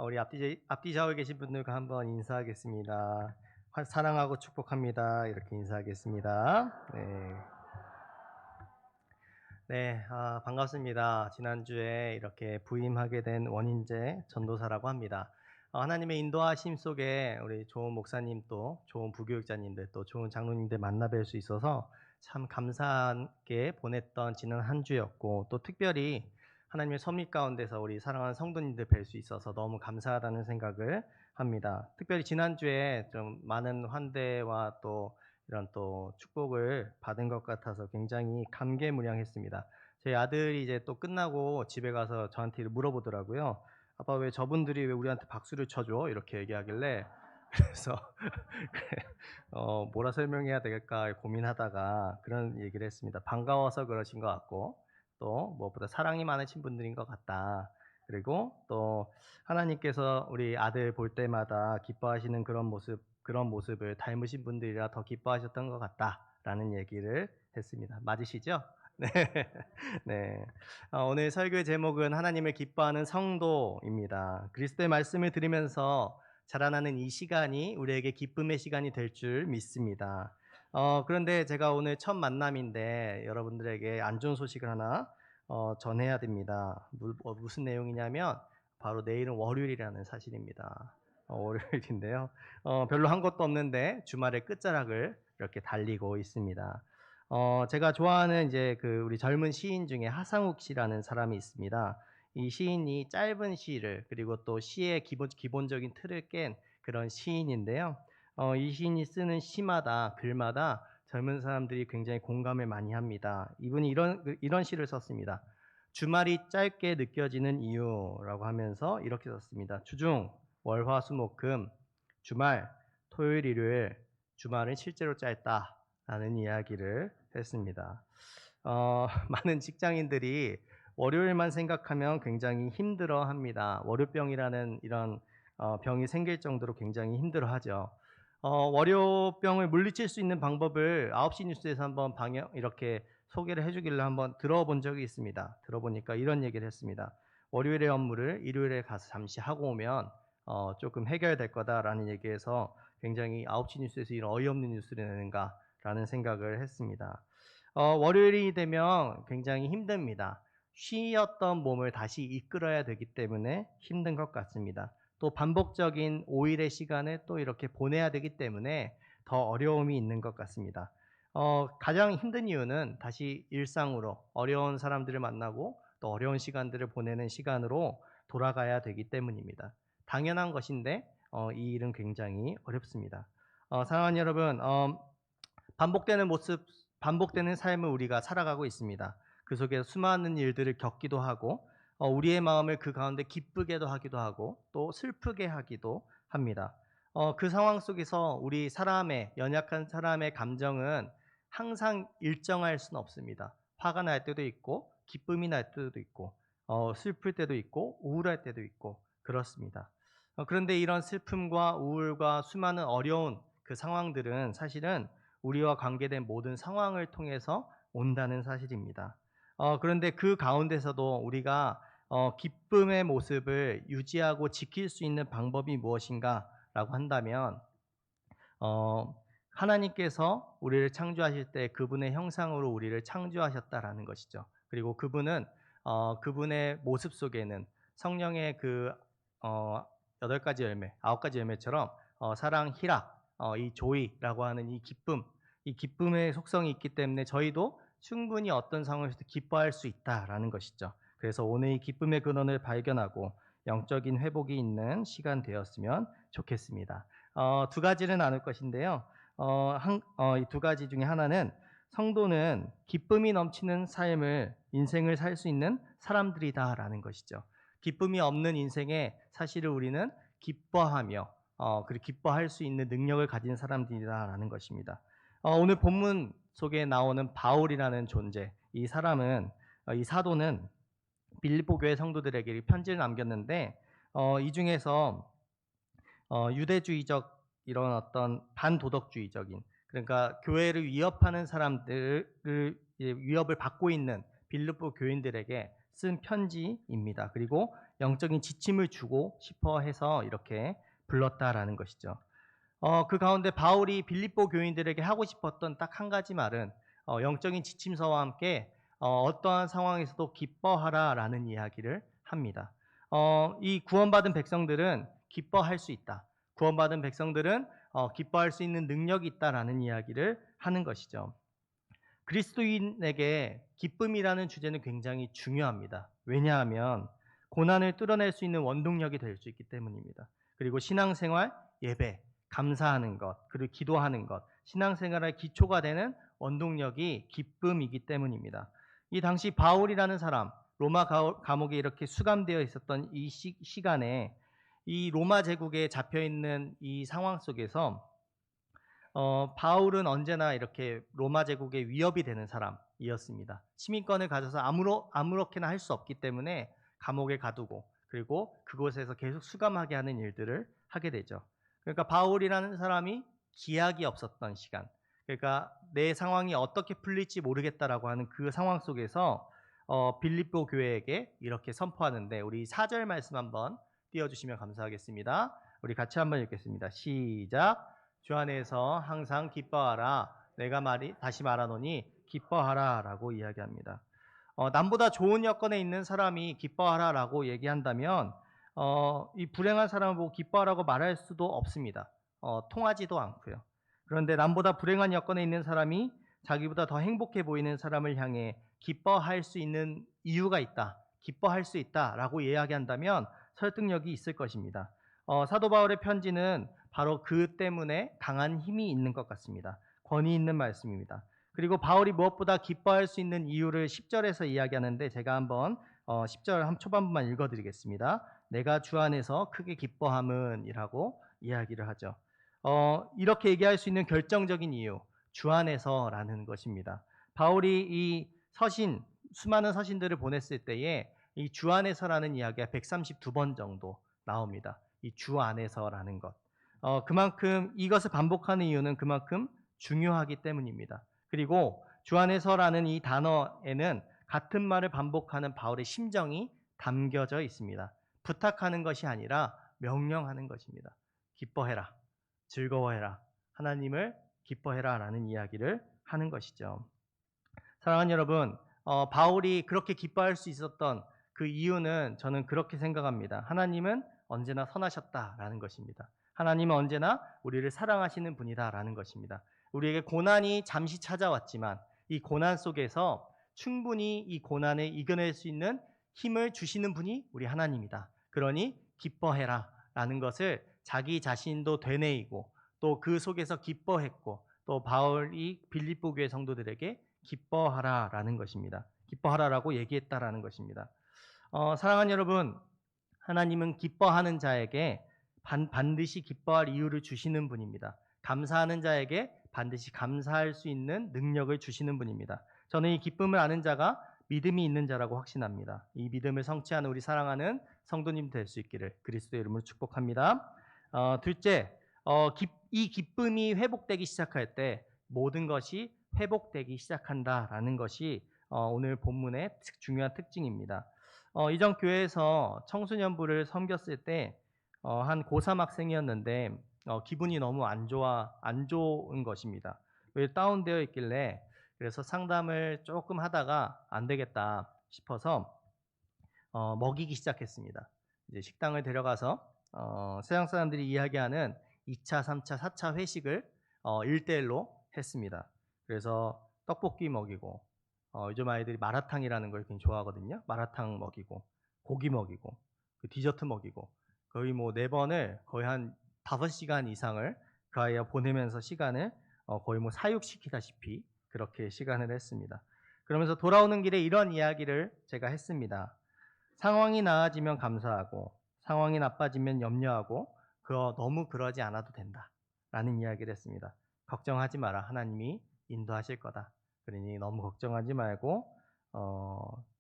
우리 앞뒤 좌우에 계신 분들과 한번 인사하겠습니다. 사랑하고 축복합니다. 이렇게 인사하겠습니다. 네. 네, 반갑습니다. 지난주에 이렇게 부임하게 된 원인재 전도사라고 합니다. 하나님의 인도하심 속에 우리 좋은 목사님 또 좋은 부교육자님들 또 좋은 장로님들 만나 뵐 수 있어서 참 감사하게 보냈던 지난 한 주였고, 또 특별히 하나님의 섭리 가운데서 우리 사랑하는 성도님들 뵐 수 있어서 너무 감사하다는 생각을 합니다. 특별히 지난주에 좀 많은 환대와 또 이런 또 축복을 받은 것 같아서 굉장히 감개무량했습니다. 저희 아들이 이제 또 끝나고 집에 가서 저한테 물어보더라고요. "아빠, 왜 저분들이 왜 우리한테 박수를 쳐줘?" 이렇게 얘기하길래, 그래서 뭐라 설명해야 될까 고민하다가 그런 얘기를 했습니다. 반가워서 그러신 것 같고, 또 무엇보다 사랑이 많으신 분들인 것 같다. 그리고 또 하나님께서 우리 아들 볼 때마다 기뻐하시는 그런 모습을 닮으신 분들이라 더 기뻐하셨던 것 같다라는 얘기를 했습니다. 맞으시죠? 네. 네. 오늘 설교의 제목은 하나님을 기뻐하는 성도입니다. 그리스도의 말씀을 들으면서 자라나는 이 시간이 우리에게 기쁨의 시간이 될 줄 믿습니다. 그런데 제가 오늘 첫 만남인데 여러분들에게 안 좋은 소식을 하나 전해야 됩니다. 무슨 내용이냐면 바로 내일은 월요일이라는 사실입니다. 월요일인데요. 별로 한 것도 없는데 주말의 끝자락을 이렇게 달리고 있습니다. 제가 좋아하는 이제 우리 젊은 시인 중에 하상욱 씨라는 사람이 있습니다. 이 시인이 짧은 시를, 그리고 또 시의 기본적인 틀을 깬 그런 시인인데요. 이 시인이 쓰는 시마다, 글마다 젊은 사람들이 굉장히 공감을 많이 합니다. 이분이 이런 시를 썼습니다. "주말이 짧게 느껴지는 이유라고 하면서 이렇게 썼습니다. 주중, 월, 화, 수, 목, 금, 주말, 토요일, 일요일, 주말은 실제로 짧다라는 이야기를 했습니다. 많은 직장인들이 월요일만 생각하면 굉장히 힘들어합니다. 월요병이라는 이런 병이 생길 정도로 굉장히 힘들어하죠. 월요병을 물리칠 수 있는 방법을 9시 뉴스에서 한번 이렇게 소개를 해주길래 한번 들어본 적이 있습니다. 들어보니까 이런 얘기를 했습니다. 월요일의 업무를 일요일에 가서 잠시 하고 오면 조금 해결될 거다라는 얘기에서 굉장히 9시 뉴스에서 이런 어이없는 뉴스를 내는가라는 생각을 했습니다. 월요일이 되면 굉장히 힘듭니다. 쉬었던 몸을 다시 이끌어야 되기 때문에 힘든 것 같습니다. 또 반복적인 5일의 시간을 또 이렇게 보내야 되기 때문에 더 어려움이 있는 것 같습니다. 가장 힘든 이유는 다시 일상으로 어려운 사람들을 만나고 또 어려운 시간들을 보내는 시간으로 돌아가야 되기 때문입니다. 당연한 것인데 이 일은 굉장히 어렵습니다. 사랑하는 여러분, 반복되는 삶을 우리가 살아가고 있습니다. 그 속에 수많은 일들을 겪기도 하고, 우리의 마음을 그 가운데 기쁘게도 하기도 하고 또 슬프게 하기도 합니다. 그 상황 속에서 연약한 사람의 감정은 항상 일정할 수는 없습니다. 화가 날 때도 있고 기쁨이 날 때도 있고 슬플 때도 있고 우울할 때도 있고 그렇습니다. 그런데 이런 슬픔과 우울과 수많은 어려운 그 상황들은 사실은 우리와 관계된 모든 상황을 통해서 온다는 사실입니다. 그런데 그 가운데서도 우리가 기쁨의 모습을 유지하고 지킬 수 있는 방법이 무엇인가라고 한다면, 어 하나님께서 우리를 창조하실 때 그분의 형상으로 우리를 창조하셨다라는 것이죠. 그리고 그분의 모습 속에는 성령의 어 8가지 열매, 9가지 열매처럼 사랑, 희락, 이 조이라고 하는 이 기쁨의 속성이 있기 때문에 저희도 충분히 어떤 상황에서도 기뻐할 수 있다라는 것이죠. 그래서 오늘 이 기쁨의 근원을 발견하고 영적인 회복이 있는 시간 되었으면 좋겠습니다. 두 가지를 나눌 것인데요. 이 두 가지 중에 하나는, 성도는 기쁨이 넘치는 인생을 살 수 있는 사람들이다라는 것이죠. 기쁨이 없는 인생에 사실은 우리는 기뻐하며 그리고 기뻐할 수 있는 능력을 가진 사람들이다라는 것입니다. 오늘 본문 속에 나오는 바울이라는 존재, 이 사도는 빌립보 교회 성도들에게 편지를 남겼는데, 이 중에서 유대주의적, 이런 어떤 반도덕주의적인, 그러니까 교회를 위협하는 사람들을 위협을 받고 있는 빌립보 교인들에게 쓴 편지입니다. 그리고 영적인 지침을 주고 싶어 해서 이렇게 불렀다라는 것이죠. 그 가운데 바울이 빌립보 교인들에게 하고 싶었던 딱 한 가지 말은 영적인 지침서와 함께 어떠한 상황에서도 기뻐하라라는 이야기를 합니다. 이 구원받은 백성들은 기뻐할 수 있다. 구원받은 백성들은 기뻐할 수 있는 능력이 있다라는 이야기를 하는 것이죠. 그리스도인에게 기쁨이라는 주제는 굉장히 중요합니다. 왜냐하면 고난을 뚫어낼 수 있는 원동력이 될 수 있기 때문입니다. 그리고 신앙생활, 예배, 감사하는 것, 그리고 기도하는 것, 신앙생활의 기초가 되는 원동력이 기쁨이기 때문입니다. 이 당시 바울이라는 사람, 로마 감옥에 이렇게 수감되어 있었던 이 시간에 이 로마 제국에 잡혀 있는 이 상황 속에서 바울은 언제나 이렇게 로마 제국의 위협이 되는 사람이었습니다. 시민권을 가져서 아무렇게나 할 수 없기 때문에 감옥에 가두고 그리고 그곳에서 계속 수감하게 하는 일들을 하게 되죠. 그러니까 바울이라는 사람이 기약이 없었던 시간, 그러니까 내 상황이 어떻게 풀릴지 모르겠다라고 하는 그 상황 속에서 빌립보 교회에게 이렇게 선포하는데, 우리 4절 말씀 한번 띄워주시면 감사하겠습니다. 우리 같이 한번 읽겠습니다. 시작. 주 안에서 항상 기뻐하라. 내가 다시 말하노니 기뻐하라라고 이야기합니다. 남보다 좋은 여건에 있는 사람이 기뻐하라라고 얘기한다면 이 불행한 사람을 보고 기뻐하라고 말할 수도 없습니다. 통하지도 않고요. 그런데 남보다 불행한 여건에 있는 사람이 자기보다 더 행복해 보이는 사람을 향해 기뻐할 수 있는 이유가 있다, 기뻐할 수 있다라고 이야기한다면 설득력이 있을 것입니다. 사도 바울의 편지는 바로 그 때문에 강한 힘이 있는 것 같습니다. 권위 있는 말씀입니다. 그리고 바울이 무엇보다 기뻐할 수 있는 이유를 10절에서 이야기하는데, 제가 한번 10절 초반부만 읽어드리겠습니다. 내가 주 안에서 크게 기뻐함은 이라고 이야기를 하죠. 이렇게 얘기할 수 있는 결정적인 이유, 주 안에서라는 것입니다. 바울이 이 수많은 서신들을 보냈을 때에 이 주 안에서라는 이야기가 132번 정도 나옵니다. 이 주 안에서라는 것. 그만큼 이것을 반복하는 이유는 그만큼 중요하기 때문입니다. 그리고 주 안에서라는 이 단어에는 같은 말을 반복하는 바울의 심정이 담겨져 있습니다. 부탁하는 것이 아니라 명령하는 것입니다. 기뻐해라, 즐거워해라, 하나님을 기뻐해라 라는 이야기를 하는 것이죠. 사랑하는 여러분, 바울이 그렇게 기뻐할 수 있었던 그 이유는 저는 그렇게 생각합니다. 하나님은 언제나 선하셨다라는 것입니다. 하나님은 언제나 우리를 사랑하시는 분이다라는 것입니다. 우리에게 고난이 잠시 찾아왔지만 이 고난 속에서 충분히 이 고난을 이겨낼 수 있는 힘을 주시는 분이 우리 하나님이다. 그러니 기뻐해라 라는 것을 자기 자신도 되뇌이고 또 그 속에서 기뻐했고, 또 바울이 빌립보 교회 성도들에게 기뻐하라라는 것입니다. 기뻐하라라고 얘기했다라는 것입니다. 사랑하는 여러분, 하나님은 기뻐하는 자에게 반드시 기뻐할 이유를 주시는 분입니다. 감사하는 자에게 반드시 감사할 수 있는 능력을 주시는 분입니다. 저는 이 기쁨을 아는 자가 믿음이 있는 자라고 확신합니다. 이 믿음을 성취하는 우리 사랑하는 성도님 될 수 있기를 그리스도의 이름으로 축복합니다. 둘째, 이 기쁨이 회복되기 시작할 때 모든 것이 회복되기 시작한다라는 것이 오늘 본문의 중요한 특징입니다. 이전 교회에서 청소년부를 섬겼을 때 한 고3 학생이었는데 기분이 너무 안 좋은 것입니다. 왜 다운되어 있길래, 그래서 상담을 조금 하다가 안 되겠다 싶어서 먹이기 시작했습니다. 이제 식당을 데려가서 세상 사람들이 이야기하는 2차, 3차, 4차 회식을 1대1로 했습니다. 그래서 떡볶이 먹이고, 요즘 아이들이 마라탕이라는 걸 굉장히 좋아하거든요. 마라탕 먹이고, 고기 먹이고, 그 디저트 먹이고, 거의 뭐 4번을 거의 한 5시간 이상을 그 아이와 보내면서 시간을 거의 뭐 사육시키다시피 그렇게 시간을 했습니다. 그러면서 돌아오는 길에 이런 이야기를 제가 했습니다. 상황이 나아지면 감사하고 상황이 나빠지면 염려하고 너무 그러지 않아도 된다 라는 이야기를 했습니다. 걱정하지 마라, 하나님이 인도하실 거다. 그러니 너무 걱정하지 말고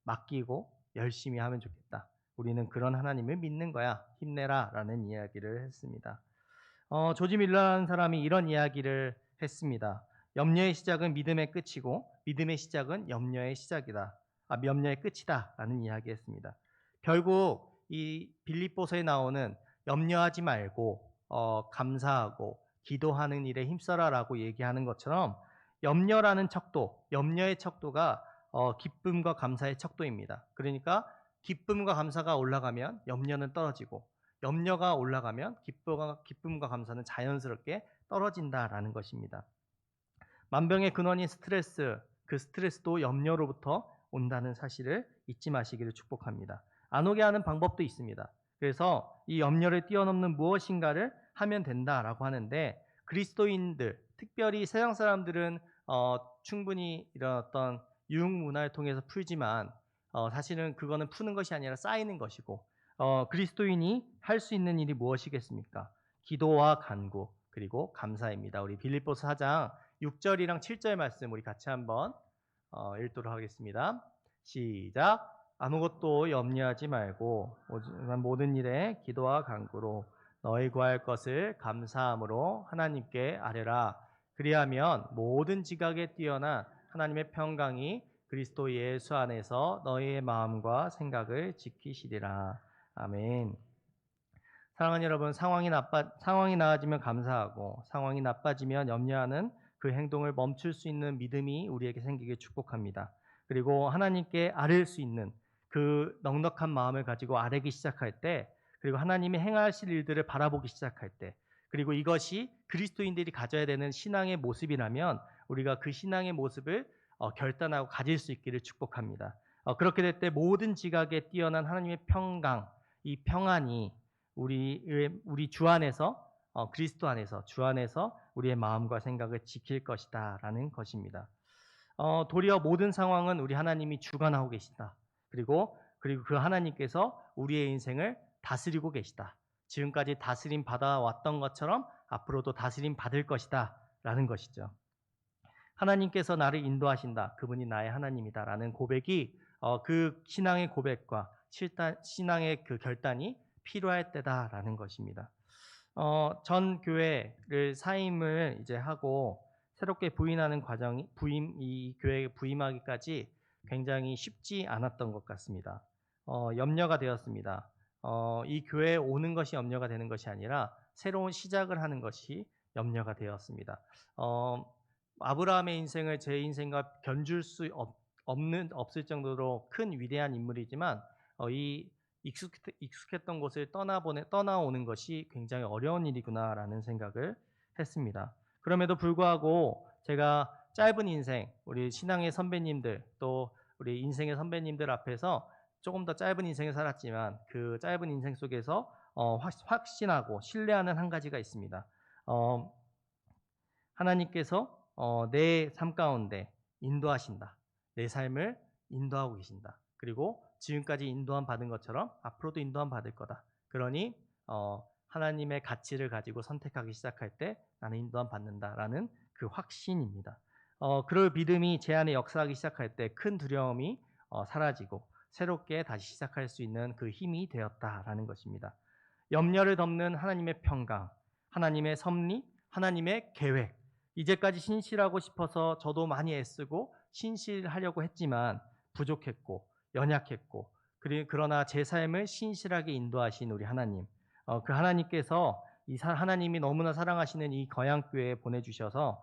맡기고 열심히 하면 좋겠다. 우리는 그런 하나님을 믿는 거야, 힘내라 라는 이야기를 했습니다. 조지 밀러라는 사람이 이런 이야기를 했습니다. 염려의 시작은 믿음의 끝이고 믿음의 시작은 염려의 시작이다. 염려의 끝이다 라는 이야기했습니다. 결국 이 빌립보서에 나오는 염려하지 말고 감사하고 기도하는 일에 힘써라라고 얘기하는 것처럼 염려라는 척도, 염려의 척도가 기쁨과 감사의 척도입니다. 그러니까 기쁨과 감사가 올라가면 염려는 떨어지고 염려가 올라가면 기쁨과 감사는 자연스럽게 떨어진다라는 것입니다. 만병의 근원인 스트레스, 그 스트레스도 염려로부터 온다는 사실을 잊지 마시기를 축복합니다. 안 오게 하는 방법도 있습니다. 그래서 이 염려를 뛰어넘는 무엇인가를 하면 된다라고 하는데 그리스도인들, 특별히 세상 사람들은 충분히 이런 어떤 유흥 문화를 통해서 풀지만 사실은 그거는 푸는 것이 아니라 쌓이는 것이고 그리스도인이 할 수 있는 일이 무엇이겠습니까? 기도와 간구 그리고 감사입니다. 우리 빌립보서 4장 6절이랑 7절 말씀 우리 같이 한번 읽도록 하겠습니다. 시작. 아무것도 염려하지 말고 모든 일에 기도와 간구로 너희 구할 것을 감사함으로 하나님께 아뢰라. 그리하면 모든 지각에 뛰어난 하나님의 평강이 그리스도 예수 안에서 너희의 마음과 생각을 지키시리라. 아멘. 사랑하는 여러분, 상황이 나아지면 감사하고 상황이 나빠지면 염려하는 그 행동을 멈출 수 있는 믿음이 우리에게 생기길 축복합니다. 그리고 하나님께 아뢰 수 있는 그 넉넉한 마음을 가지고 아뢰기 시작할 때, 그리고 하나님이 행하실 일들을 바라보기 시작할 때, 그리고 이것이 그리스도인들이 가져야 되는 신앙의 모습이라면 우리가 그 신앙의 모습을 결단하고 가질 수 있기를 축복합니다. 그렇게 될 때 모든 지각에 뛰어난 하나님의 평강, 이 평안이 우리 주 안에서 그리스도 안에서 주 안에서 우리의 마음과 생각을 지킬 것이다라는 것입니다. 도리어 모든 상황은 우리 하나님이 주관하고 계시다. 그리고 그 하나님께서 우리의 인생을 다스리고 계시다. 지금까지 다스림 받아왔던 것처럼 앞으로도 다스림 받을 것이다라는 것이죠. 하나님께서 나를 인도하신다. 그분이 나의 하나님이다라는 고백이 그 신앙의 고백과 신앙의 그 결단이 필요할 때다라는 것입니다. 전 교회를 사임을 이제 하고 새롭게 부임하는 과정이 이 교회에 부임하기까지 굉장히 쉽지 않았던 것 같습니다. 염려가 되었습니다. 이 교회에 오는 것이 염려가 되는 것이 아니라 새로운 시작을 하는 것이 염려가 되었습니다. 아브라함의 인생을 제 인생과 견줄 수 없을 정도로 큰 위대한 인물이지만 이 익숙했던 곳을 떠나오는 것이 굉장히 어려운 일이구나라는 생각을 했습니다. 그럼에도 불구하고 제가 짧은 인생, 우리 신앙의 선배님들 또 우리 인생의 선배님들 앞에서 조금 더 짧은 인생을 살았지만 그 짧은 인생 속에서 확신하고 신뢰하는 한 가지가 있습니다. 하나님께서 내 삶 가운데 인도하신다. 내 삶을 인도하고 계신다. 그리고 지금까지 인도함 받은 것처럼 앞으로도 인도함 받을 거다. 그러니 하나님의 가치를 가지고 선택하기 시작할 때 나는 인도함 받는다라는 그 확신입니다. 그럴 믿음이 제 안에 역사하기 시작할 때 큰 두려움이 사라지고 새롭게 다시 시작할 수 있는 그 힘이 되었다라는 것입니다. 염려를 덮는 하나님의 평강, 하나님의 섭리, 하나님의 계획. 이제까지 신실하고 싶어서 저도 많이 애쓰고 신실하려고 했지만 부족했고 연약했고 그러나 제 삶을 신실하게 인도하신 우리 하나님, 그 하나님께서 하나님이 너무나 사랑하시는 이 거양교회에 보내주셔서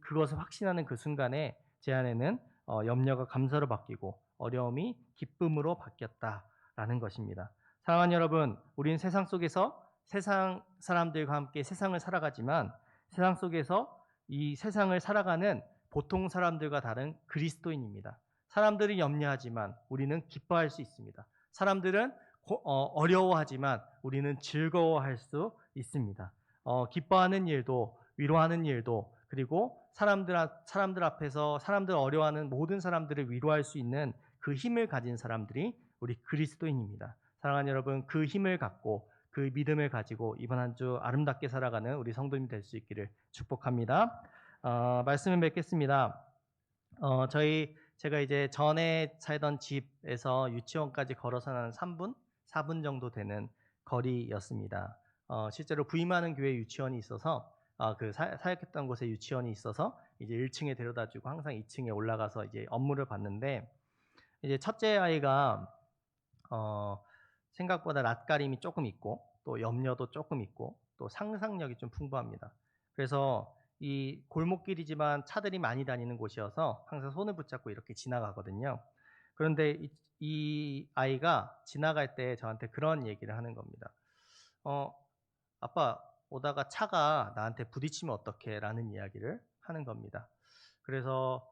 그것을 확신하는 그 순간에 제 안에는 염려가 감사로 바뀌고 어려움이 기쁨으로 바뀌었다라는 것입니다. 사랑하는 여러분, 우리는 세상 속에서 세상 사람들과 함께 세상을 살아가지만 세상 속에서 이 세상을 살아가는 보통 사람들과 다른 그리스도인입니다. 사람들이 염려하지만 우리는 기뻐할 수 있습니다. 사람들은 어려워하지만 우리는 즐거워할 수 있습니다. 기뻐하는 일도 위로하는 일도 그리고 사람들 앞에서 사람들 어려워하는 모든 사람들을 위로할 수 있는 그 힘을 가진 사람들이 우리 그리스도인입니다. 사랑하는 여러분, 그 힘을 갖고 그 믿음을 가지고 이번 한 주 아름답게 살아가는 우리 성도님 될 수 있기를 축복합니다. 말씀을 맺겠습니다. 제가 이제 전에 살던 집에서 유치원까지 걸어서 한 3분, 4분 정도 되는 거리였습니다. 실제로 부임하는 교회 유치원이 있어서 그 사역했던 곳에 유치원이 있어서 이제 1층에 데려다주고 항상 2층에 올라가서 이제 업무를 봤는데 이제 첫째 아이가 생각보다 낯가림이 쪼끔 있고 또 염려도 쪼끔 있고 또 상상력이 좀 풍부합니다. 그래서 이 골목길이지만 차들이 많이 다니는 곳이어서 항상 손을 붙잡고 이렇게 지나가거든요. 그런데 이 아이가 지나갈 때 저한테 그런 얘기를 하는 겁니다. "어 아빠 오다가 차가 나한테 부딪히면 어떡해?"라는 이야기를 하는 겁니다. 그래서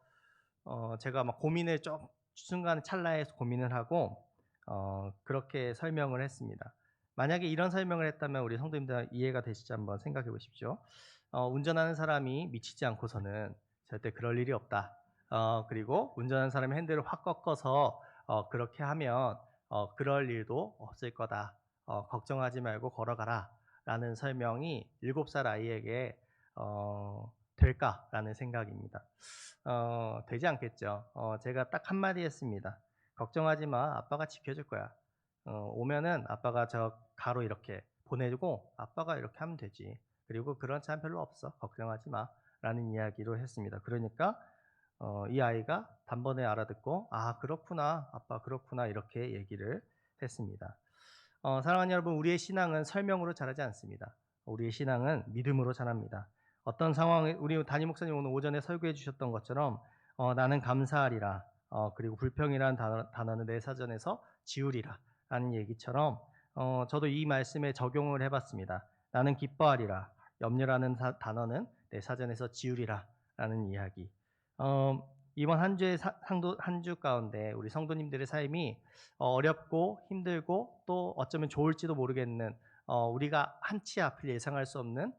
제가 막 고민을 좀 순간 찰나에 고민을 하고 그렇게 설명을 했습니다. 만약에 이런 설명을 했다면 우리 성도님들 이해가 되실지 한번 생각해 보십시오. 운전하는 사람이 미치지 않고서는 절대 그럴 일이 없다. 그리고 운전하는 사람이 핸들을 확 꺾어서 그렇게 하면 그럴 일도 없을 거다. 걱정하지 말고 걸어가라라는 설명이 7살 아이에게 될까라는 생각입니다. 되지 않겠죠. 제가 딱 한마디 했습니다. "걱정하지 마. 아빠가 지켜줄 거야. 오면은 아빠가 저 가로 이렇게 보내주고 아빠가 이렇게 하면 되지. 그리고 그런 차는 별로 없어. 걱정하지 마."라는 이야기로 했습니다. 그러니까 이 아이가 단번에 알아듣고 "아 그렇구나. 아빠 그렇구나." 이렇게 얘기를 했습니다. 사랑하는 여러분, 우리의 신앙은 설명으로 자라지 않습니다. 우리의 신앙은 믿음으로 자랍니다. 어떤 상황에 우리 담임 목사님 오늘 오전에 설교해 주셨던 것처럼 "나는 감사하리라." 그리고 "불평이라는 단어는 내 사전에서 지우리라."라는 얘기처럼 저도 이 말씀에 적용을 해 봤습니다. "나는 기뻐하리라." 염려라는 단어는 내 사전에서 지우리라라는 이야기. 이번 한 주의 상도 한 주 가운데 우리 성도님들의 삶이 어렵고 힘들고 또 어쩌면 좋을지도 모르겠는 우리가 한 치 앞을 예상할 수 없는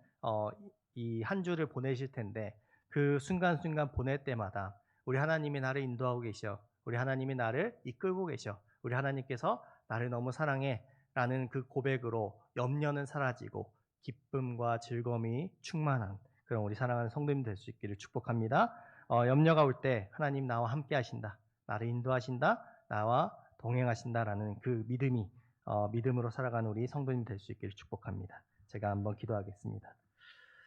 이 한 주를 보내실 텐데 그 순간순간 보낼 때마다 우리 하나님이 나를 인도하고 계셔. 우리 하나님이 나를 이끌고 계셔. 우리 하나님께서 나를 너무 사랑해.'라는 그 고백으로 염려는 사라지고 기쁨과 즐거움이 충만한 그런 우리 사랑하는 성도님 될 수 있기를 축복합니다. 염려가 올 때 '하나님 나와 함께 하신다. 나를 인도하신다. 나와 동행하신다.'라는 그 믿음이 믿음으로 살아가는 우리 성도님 될 수 있기를 축복합니다. 제가 한번 기도하겠습니다.